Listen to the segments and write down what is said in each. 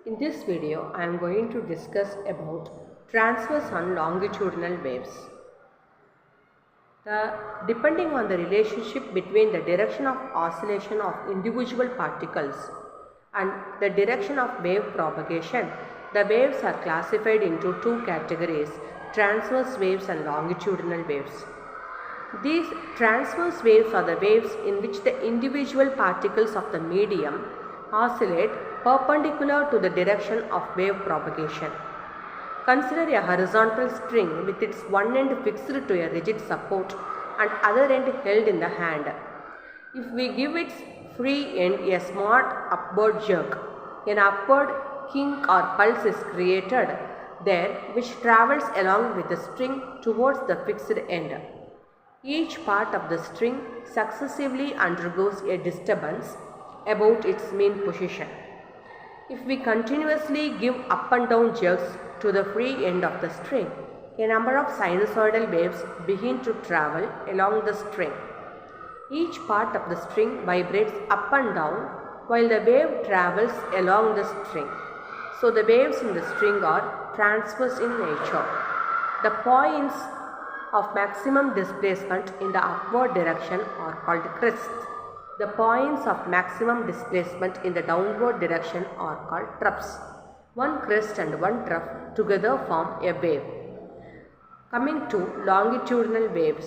In this video, I am going to discuss about transverse and longitudinal waves. Depending on the relationship between the direction of oscillation of individual particles and the direction of wave propagation, the waves are classified into two categories, transverse waves and longitudinal waves. These transverse waves are the waves in which the individual particles of the medium oscillate perpendicular to the direction of wave propagation. Consider a horizontal string with its one end fixed to a rigid support and other end held in the hand. If we give its free end a smart upward jerk, an upward kink or pulse is created there which travels along with the string towards the fixed end. Each part of the string successively undergoes a disturbance about its mean position. If we continuously give up and down jerks to the free end of the string, a number of sinusoidal waves begin to travel along the string. Each part of the string vibrates up and down while the wave travels along the string. So the waves in the string are transverse in nature. The points of maximum displacement in the upward direction are called crests. The points of maximum displacement in the downward direction are called troughs. One crest and one trough together form a wave. Coming to longitudinal waves.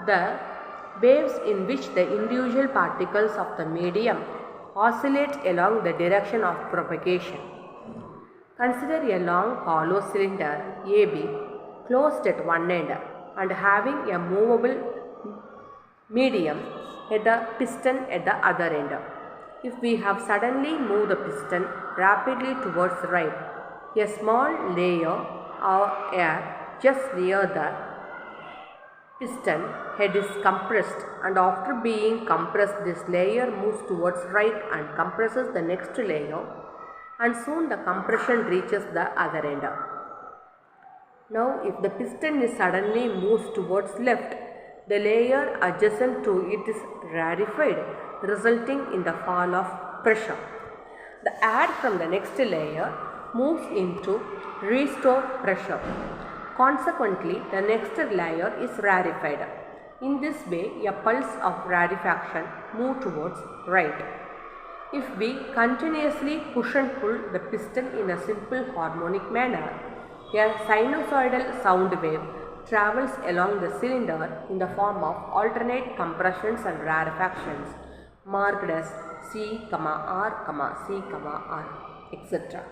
The waves in which the individual particles of the medium oscillate along the direction of propagation. Consider a long hollow cylinder AB closed at one end and having a movable medium at the piston at the other end. If we have suddenly moved the piston rapidly towards the right, a small layer of air just near the piston head is compressed, and after being compressed, this layer moves towards right and compresses the next layer, and soon the compression reaches the other end. Now, if the piston is suddenly moves towards left, the layer adjacent to it is rarefied, resulting in the fall of pressure. The air from the next layer moves into restore pressure. Consequently, the next layer is rarefied. In this way, a pulse of rarefaction moves towards right. If we continuously push and pull the piston in a simple harmonic manner, a sinusoidal sound wave travels along the cylinder in the form of alternate compressions and rarefactions marked as C, R, C, R, etc.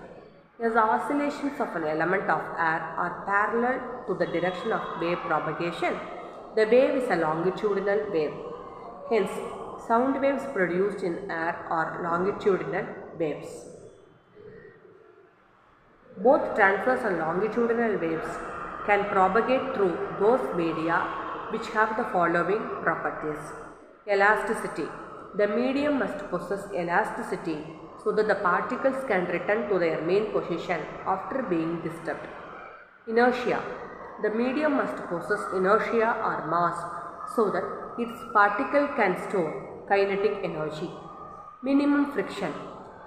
As oscillations of an element of air are parallel to the direction of wave propagation, the wave is a longitudinal wave. Hence, sound waves produced in air are longitudinal waves. Both transverse and longitudinal waves can propagate through those media which have the following properties. Elasticity. The medium must possess elasticity so that the particles can return to their main position after being disturbed. Inertia. The medium must possess inertia or mass so that its particle can store kinetic energy. Minimum friction.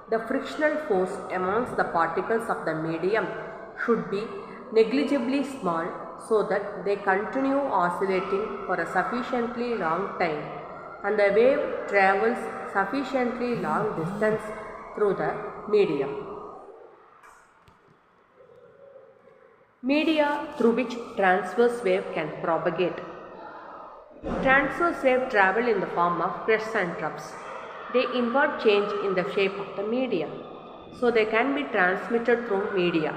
The frictional force amongst the particles of the medium should be negligibly small so that they continue oscillating for a sufficiently long time and the wave travels sufficiently long distance through the medium. Media through which transverse wave can propagate. Transverse wave travel in the form of crests and troughs. They involve change in the shape of the medium, so they can be transmitted through media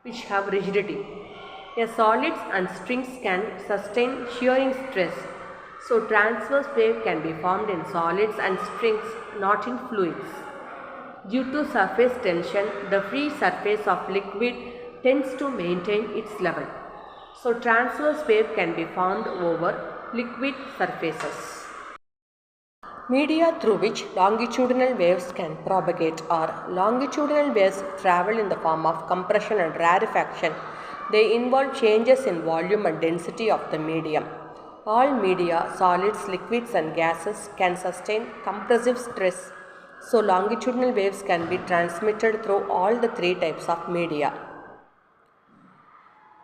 which have rigidity. Solids and strings can sustain shearing stress, so transverse wave can be formed in solids and strings, not in fluids. Due to surface tension, the free surface of liquid tends to maintain its level, so transverse wave can be formed over liquid surfaces. Media through which longitudinal waves can propagate are longitudinal waves travel in the form of compression and rarefaction. They involve changes in volume and density of the medium. All media, solids, liquids and gases can sustain compressive stress So longitudinal waves can be transmitted through all the three types of media.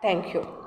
Thank you.